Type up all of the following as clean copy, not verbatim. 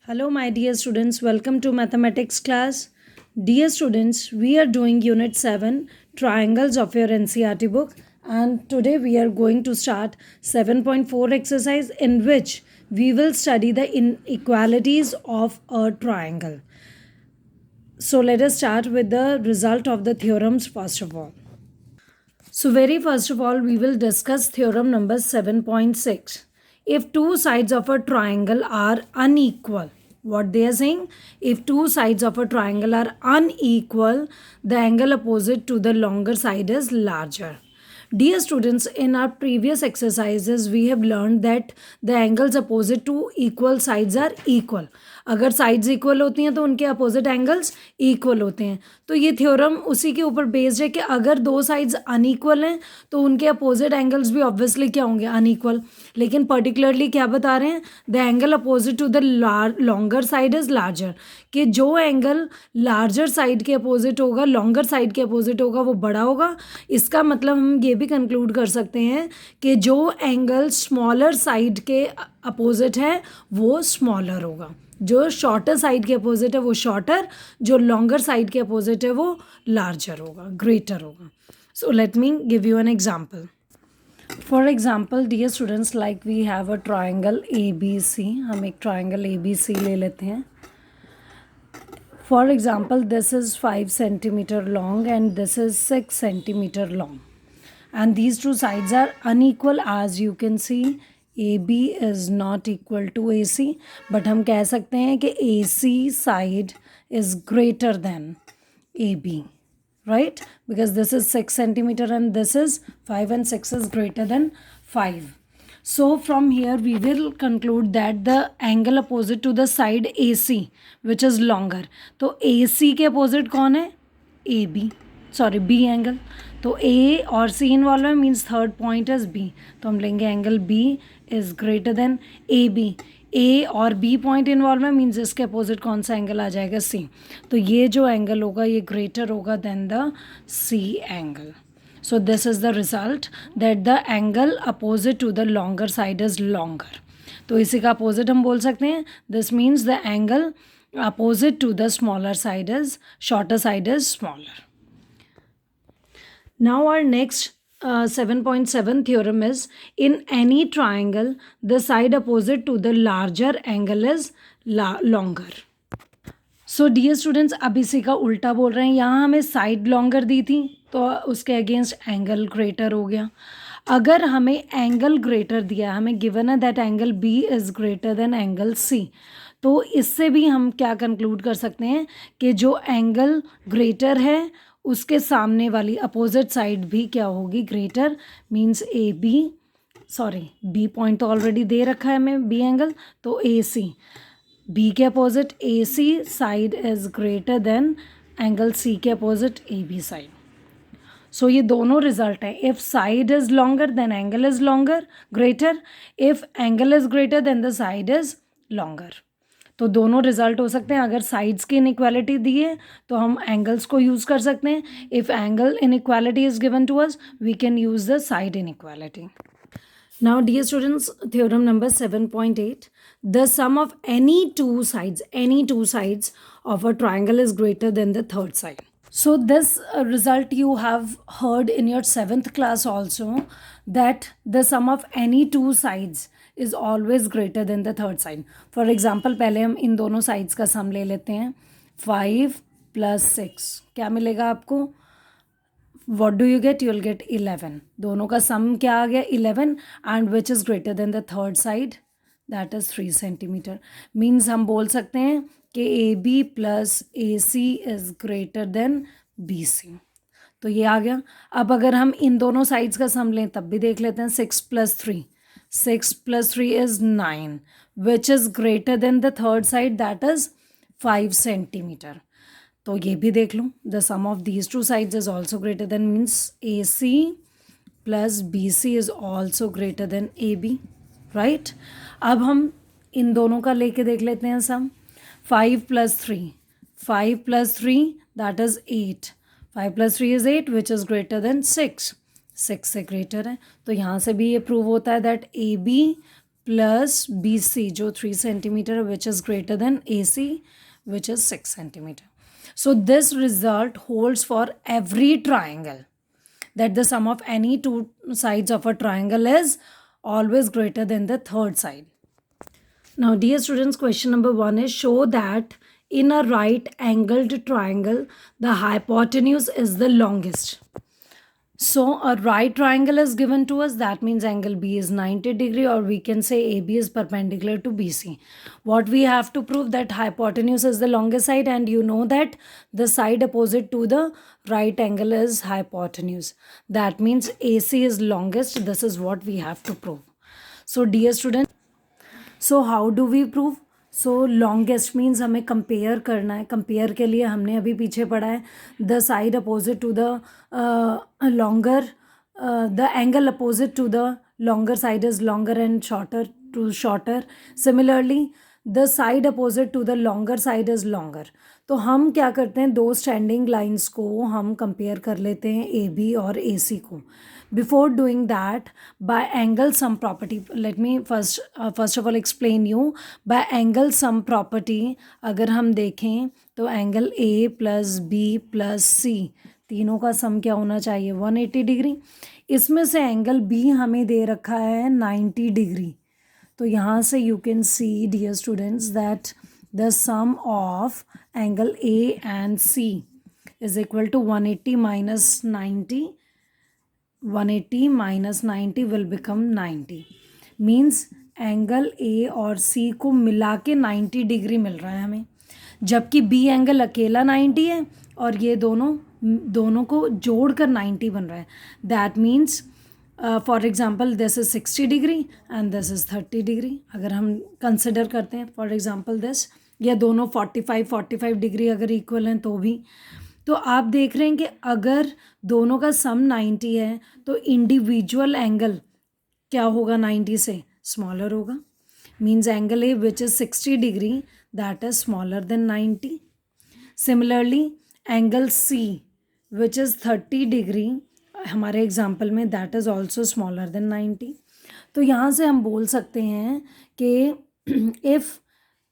Hello, my dear students. Welcome to mathematics class. Dear students, we are doing Unit 7 Triangles of your NCERT book, and today we are going to start 7.4 exercise in which we will study the inequalities of a triangle. So, let us start with the result of the theorems first of all. So, very first of all, we will discuss theorem number 7.6. If two sides of a triangle are unequal, what they are saying? If two sides of a triangle are unequal, the angle opposite to the longer side is larger. Dear students, in our previous exercises, we have learned that the angles opposite to equal sides are equal. अगर sides equal होती हैं तो उनके opposite angles equal होते हैं. तो ये theorem उसी के ऊपर बेस्ड है कि अगर दो साइड्स अनइक्वल हैं तो उनके अपोजिट एंगल्स भी ऑब्वियसली क्या होंगे, अनइक्वल. लेकिन पर्टिकुलरली क्या बता रहे हैं, the angle opposite to the longer side is larger, कि जो एंगल लार्जर साइड के अपोजिट होगा, लॉन्गर साइड के अपोजिट होगा, वो बड़ा होगा. इसका मतलब हम ये भी कंक्लूड कर सकते हैं कि जो एंगल स्मॉलर साइड के अपोजिट है वो स्मॉलर होगा, जो शॉर्टर साइड के अपोजिट है वो शॉर्टर, जो लॉन्गर साइड के अपोजिट है वो लार्जर होगा, ग्रेटर होगा. So let me give you an example. For example dear students, like we have a triangle A B C. हम एक ट्राइंगल ए बी सी ले लेते हैं. For example this is 5 centimeter long and this is 6 centimeter long, and these two sides are unequal. As you can see, AB is not equal to AC, but हम कह सकते हैं कि AC side is greater than AB, right? Because this is 6 centimeter and this is 5 and 6 is greater than 5. So from here we will conclude that the angle opposite to the side AC, which is longer, तो AC के opposite कौन है? AB, sorry B angle. तो A और C involve है, means third point is B. तो हम लेंगे angle B is greater then AB. A और B पॉइंट इन्वॉल्व है, मीन्स इसके अपोजिट कौन सा एंगल आ जाएगा? C. तो ये जो एंगल होगा ये ग्रेटर होगा then the C angle. So this is the result that the angle opposite to the longer side is longer. तो इसी का अपोजिट हम बोल सकते हैं. This means the angle opposite to the smaller side is, shorter side is smaller. Now our next 7.7 theorem is, in any triangle the side opposite to the larger angle is longer. So dear students, अब इसी का उल्टा बोल रहे हैं. यहाँ हमें side longer दी थी तो उसके अगेंस्ट एंगल ग्रेटर हो गया. अगर हमें एंगल ग्रेटर दिया, हमें गिवन है that angle B is greater than angle C, तो इससे भी हम क्या कंक्लूड कर सकते हैं कि जो एंगल ग्रेटर है उसके सामने वाली अपोजिट साइड भी क्या होगी? Greater. Means A B, sorry B point तो ऑलरेडी दे रखा है हमें, बी एंगल, तो ए सी. बी के opposite A C side is greater than angle C के opposite A B side. So ये दोनों रिजल्ट हैं. If side is longer then angle is longer, greater. If angle is greater then the side is longer. तो दोनों result हो सकते हैं. अगर साइड्स की इनइक्वालिटी दी है तो हम एंगल्स को यूज़ कर सकते हैं. If angle inequality is given to us, we can use the side inequality. Now dear students, theorem number 7.8, the sum of any two sides of a triangle is greater than the third side. So this result you have heard in your 7th class also, that the sum of any two sides is always greater than the third side. For example, पहले हम इन दोनों sides का sum ले लेते हैं. 5 plus 6 क्या मिलेगा आपको? What do you get? You'll get 11. दोनों का सम क्या आ गया? 11. and which is greater than the third side? That is 3 centimeter. Means हम बोल सकते हैं कि AB plus AC is greater than BC. तो ये आ गया. अब अगर हम इन दोनों साइड्स का सम लें तब भी देख लेते हैं. 6 plus 3. 6 plus 3 is 9. Which is greater than the third side? That is 5 centimeter. तो ये भी देख लो. The sum of these two sides is also greater than, means A C plus B C is also greater than A B, right. अब हम इन दोनों का लेके देख लेते हैं sum. 5 plus 3, 5 plus 3 that is 8. 5 plus 3 is 8 which is greater than 6. 6 से ग्रेटर है. तो यहाँ से भी ये प्रूव होता है that A B plus BC जो 3 centimeter which is greater than AC which is 6 centimeter. So this result holds for every triangle, that the sum of any two sides of a triangle is always greater than the third side. Now dear students, question number 1 is show that in a right angled triangle the hypotenuse is the longest. So a right triangle is given to us, that means angle B is 90 degree, or we can say AB is perpendicular to BC. What we have to prove, that hypotenuse is the longest side, and you know that the side opposite to the right angle is hypotenuse. That means AC is longest. This is what we have to prove. So dear students, so how do we prove? So longest means हमें compare करना है. Compare के लिए हमने अभी पीछे पढ़ा है the side opposite to the longer, the angle opposite to the longer side is longer and shorter to shorter. Similarly the side opposite to the longer side is longer. तो हम क्या करते हैं, दो स्टैंडिंग लाइंस को हम compare कर लेते हैं ए बी और ए सी को. Before doing that, by angle sum property, let me first of all explain you. By angle sum property अगर हम देखें तो angle A plus B plus C तीनों का सम क्या होना चाहिए, 180 डिग्री. इसमें से एंगल B हमें दे रखा है 90 डिग्री. तो यहाँ से you can see dear students that the sum of angle A and C is equal to 180 minus 90. 180 minus 90 will become 90. Means angle ए और सी को मिला के 90 डिग्री मिल रहा है हमें, जबकि बी एंगल अकेला 90 है और ये दोनों को जोड़कर 90 बन रहा है. That means for example this is 60 degree and this is 30 degree. अगर हम कंसिडर करते हैं फॉर एग्जांपल दिस, या दोनों 45 डिग्री अगर इक्वल हैं तो भी. तो आप देख रहे हैं कि अगर दोनों का सम 90 है तो इंडिविजुअल एंगल क्या होगा, 90 से स्मॉलर होगा. Means angle A which is 60 degree that is smaller than 90. Similarly angle C which is 30 degree हमारे एग्जाम्पल में that is also smaller than 90. तो यहाँ से हम बोल सकते हैं कि if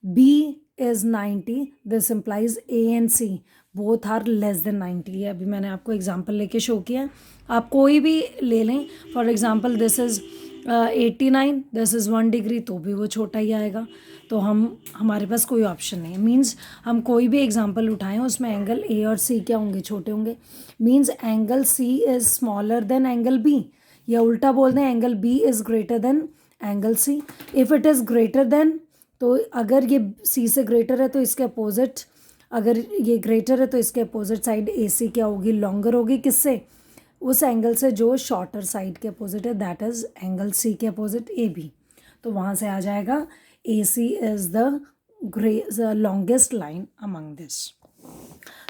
B is 90 this implies A and C both are less than 90. है अभी मैंने आपको एग्जांपल लेके शो किया. आप कोई भी ले लें, for example this is 89, this is 1 degree, तो भी वो छोटा ही आएगा. तो हमारे पास कोई ऑप्शन नहीं है. मीन्स हम कोई भी एग्जांपल उठाएं उसमें एंगल ए और सी क्या होंगे, छोटे होंगे. Means angle C is smaller than angle B, या उल्टा बोल दें angle B is greater than angle C. If it is greater than, तो अगर ये सी से ग्रेटर है तो इसके अपोजिट, अगर ये ग्रेटर है तो इसके अपोजिट साइड ए सी क्या होगी, लॉन्गर होगी. किससे, उस एंगल से जो शॉर्टर साइड के अपोजिट है, दैट इज़ एंगल सी के अपोजिट ए बी. तो वहाँ से आ जाएगा A C is the longest line among this.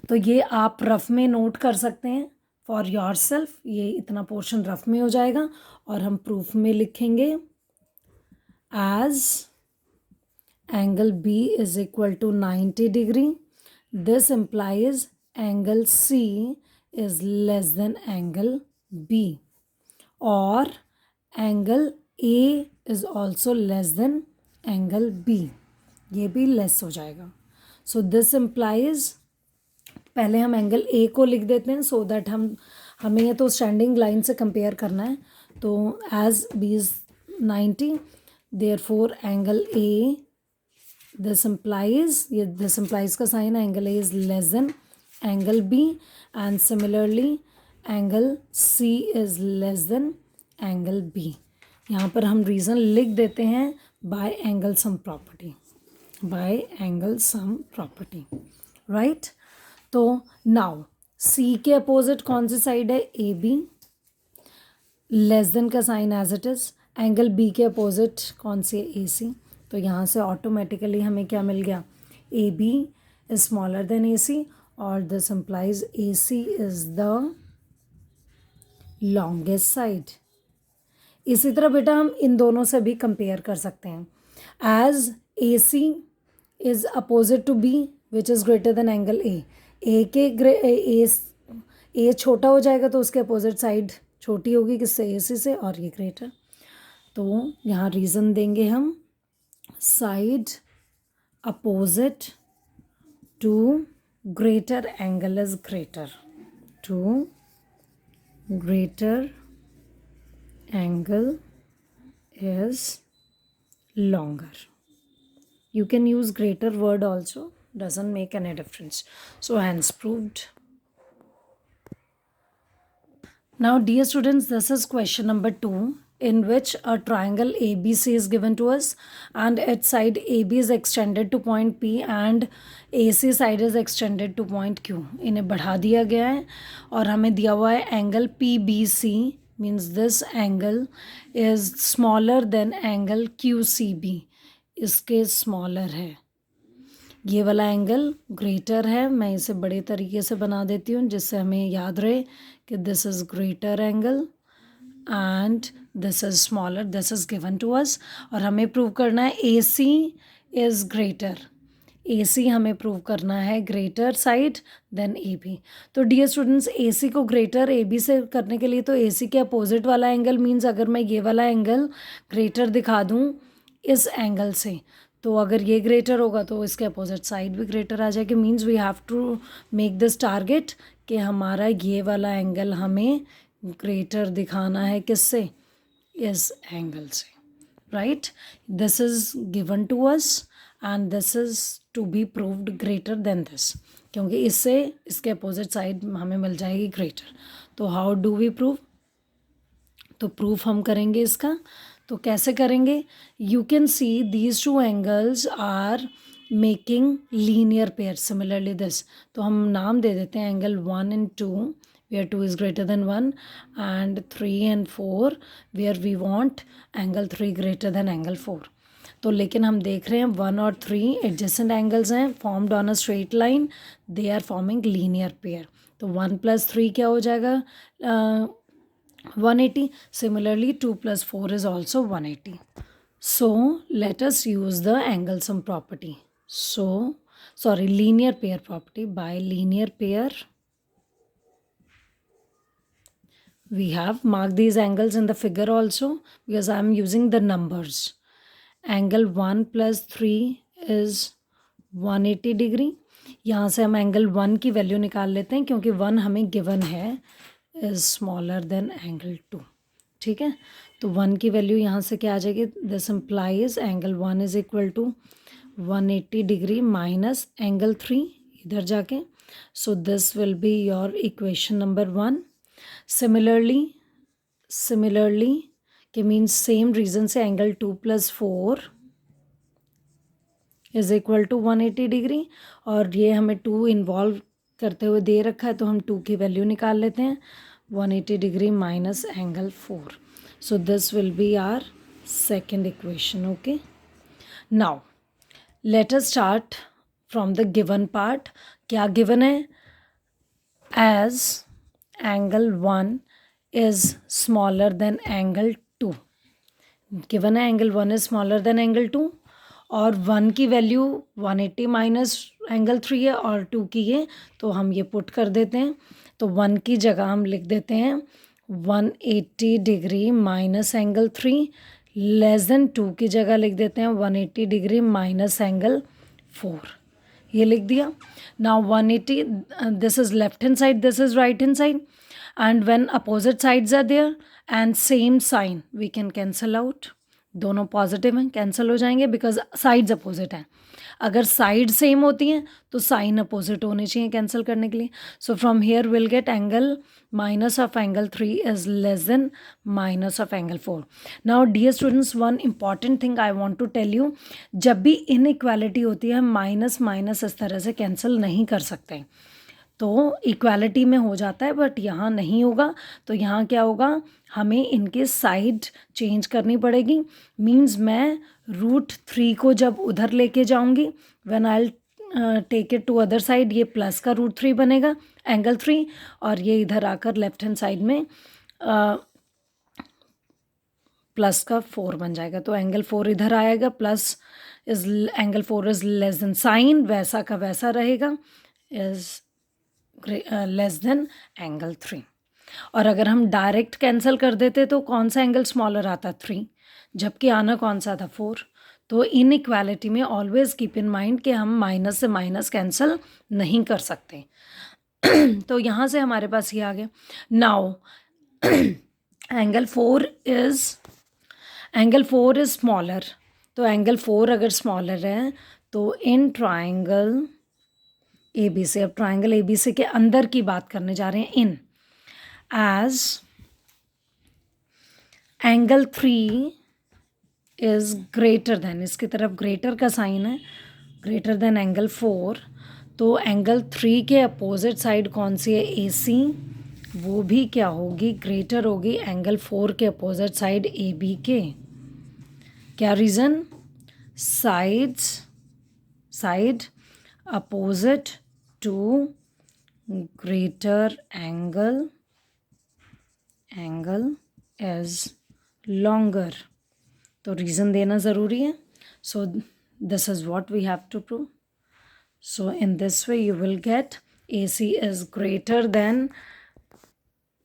तो ये आप रफ में नोट कर सकते हैं फॉर योर सेल्फ. ये इतना पोर्शन रफ में हो जाएगा और हम प्रूफ में लिखेंगे as angle B is equal to 90 degree. This implies angle C is less than angle B, or angle A is also less than angle B. ये भी लेस हो जाएगा. So this implies, पहले हम एंगल A को लिख देते हैं सो दैट हमें ये तो स्टैंडिंग लाइन से कंपेयर करना है. तो as B is 90, therefore angle A, this implies का sign angle A is less than angle B, and similarly angle C is less than angle B. यहाँ पर हम रीज़न लिख देते हैं by angle sum property, right? तो now C के opposite कौन सी साइड है, ए बी. लेस देन का sign as it is. Angle B के अपोजिट कौन सी है, ए सी. तो यहाँ से ऑटोमेटिकली हमें क्या मिल गया, A B is smaller than A C, और this implies A C is the longest side. इसी तरह बेटा हम इन दोनों से भी कंपेयर कर सकते हैं. As A C is opposite to B which is greater than angle A. A छोटा हो जाएगा तो उसके अपोजिट साइड छोटी होगी किससे, ए सी से, और ये ग्रेटर. तो यहाँ रीज़न देंगे हम, side opposite to greater angle is greater, to greater angle is longer. You can use greater word also, doesn't make any difference. So hence proved. Now dear students, this is question number 2, in which a triangle ABC is given to us and its side AB is extended to point P and AC side is extended to point Q. इन्हें बढ़ा दिया गया है और हमें दिया हुआ है angle PBC, means this angle is smaller than angle QCB. इसके स्मॉलर है, ये वाला एंगल ग्रेटर है. मैं इसे बड़े तरीके से बना देती हूँ जिससे हमें याद रहे कि this is greater angle and this is smaller, this is given to us. और हमें प्रूव करना है AC इज़ ग्रेटर, AC हमें प्रूव करना है ग्रेटर साइड देन AB. तो डियर स्टूडेंट्स, AC को ग्रेटर AB से करने के लिए तो AC के अपोजिट वाला एंगल, मीन्स अगर मैं ये वाला एंगल ग्रेटर दिखा दूँ इस एंगल से, तो अगर ये ग्रेटर होगा तो इसके अपोजिट साइड भी ग्रेटर आ जाएगी. Means we have to make this target कि हमारा ये वाला एंगल हमें ग्रेटर दिखाना है किससे, इस एंगल से, right. This is given to us and this is to be proved greater than this, क्योंकि इससे इसके अपोजिट साइड हमें मिल जाएगी ग्रेटर. तो हाउ डू वी प्रूव, तो प्रूफ हम करेंगे इसका. तो कैसे करेंगे, you can see these two angles are making linear pair similarly this. तो हम नाम दे देते हैं angle 1 and 2 where 2 is greater than 1 and 3 and 4 where we want angle 3 greater than angle 4. तो लेकिन हम देख रहे हैं 1 और 3 एडजेसेंट एंगल्स हैं, formed on a straight line, they are forming linear pair. तो 1 + 3 क्या हो जाएगा, 180. Similarly 2 + 4 is also 180. So let us use the angle sum property. So sorry, linear pair property. By linear pair we have marked these angles in the figure also because I am using the numbers. Angle 1 + 3 is 180 degree. यहाँ से हम angle 1 की value निकाल लेते हैं क्योंकि 1 हमें given है इज स्मॉलर देन एंगल 2. ठीक है, तो 1 की वैल्यू यहाँ से क्या आ जाएगी, this implies angle 1 is equal to 180 degree minus angle 3 इधर जाके. So this will be your equation number 1. Similarly के मीन्स सेम रीज़न से angle 2 + 4 is equal to 180 degree. और ये हमें 2 इन्वॉल्व करते हुए दे रखा है तो हम 2 की वैल्यू निकाल लेते हैं, 180 degree minus angle 4. So this will be our second equation. Okay, now let us start from the given part. क्या गिवन है, as angle 1 is smaller than angle 2. Given है angle 1 is smaller than angle 2 और 1 की value 180 minus angle 3 है और 2 की ये, तो हम ये पुट कर देते हैं. तो 1 की जगह हम लिख देते हैं 180 degree minus angle 3 less than 2 की जगह लिख देते हैं 180 डिग्री माइनस एंगल 4. ये लिख दिया. Now 180, this is left hand side, this is right hand side, and when opposite sides are there and same sign we can cancel out. दोनों positive हैं, कैंसिल हो जाएंगे बिकॉज साइड्स अपोजिट हैं. अगर side same होती हैं तो sign opposite होने चाहिए कैंसिल करने के लिए. So from here will get angle minus of angle 3 is less than minus of angle 4. Now dear students, one important thing I want to tell you, जब भी इनइक्वालिटी होती है माइनस माइनस इस तरह से कैंसिल नहीं कर सकते. तो इक्वालिटी में हो जाता है बट यहाँ नहीं होगा. तो यहाँ क्या होगा, हमें इनके साइड चेंज करनी पड़ेगी. मीन्स मैं √3 को जब उधर लेके जाऊँगी, when I take it to other side, ये प्लस का √3 बनेगा एंगल 3 और ये इधर आकर लेफ्ट हैंड साइड में प्लस का 4 बन जाएगा. तो एंगल 4 इधर आएगा, plus is angle 4 is less than, sign वैसा का वैसा रहेगा, इज लेस देन एंगल 3. और अगर हम डायरेक्ट कैंसिल कर देते तो कौन सा एंगल स्मॉलर आता, 3. जबकि आना कौन सा था 4। तो इनइक्वालिटी में ऑलवेज कीप इन माइंड कि हम माइनस से माइनस कैंसिल नहीं कर सकते। तो यहाँ से हमारे पास ये आ गया। Now angle 4 is smaller. तो एंगल 4 अगर स्मॉलर है तो इन ट्राइंगल ए बी सी, अब ट्राइंगल ए बी सी के अंदर की बात करने जा रहे हैं। In as angle 3 is greater than, इसकी तरफ ग्रेटर का साइन है, ग्रेटर देन एंगल 4। तो एंगल 3 के अपोजिट साइड कौन सी है? ए सी, वो भी क्या होगी? ग्रेटर होगी एंगल 4 के अपोजिट साइड ए बी के। क्या reason? Side opposite to greater angle is longer. तो रीज़न देना ज़रूरी है। So this is what we have to prove. So in this way you will get AC is greater than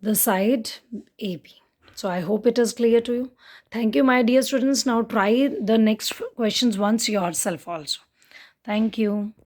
the side AB. So I hope it is clear to you. Thank you, my dear students. Now try the next questions once yourself also. Thank you.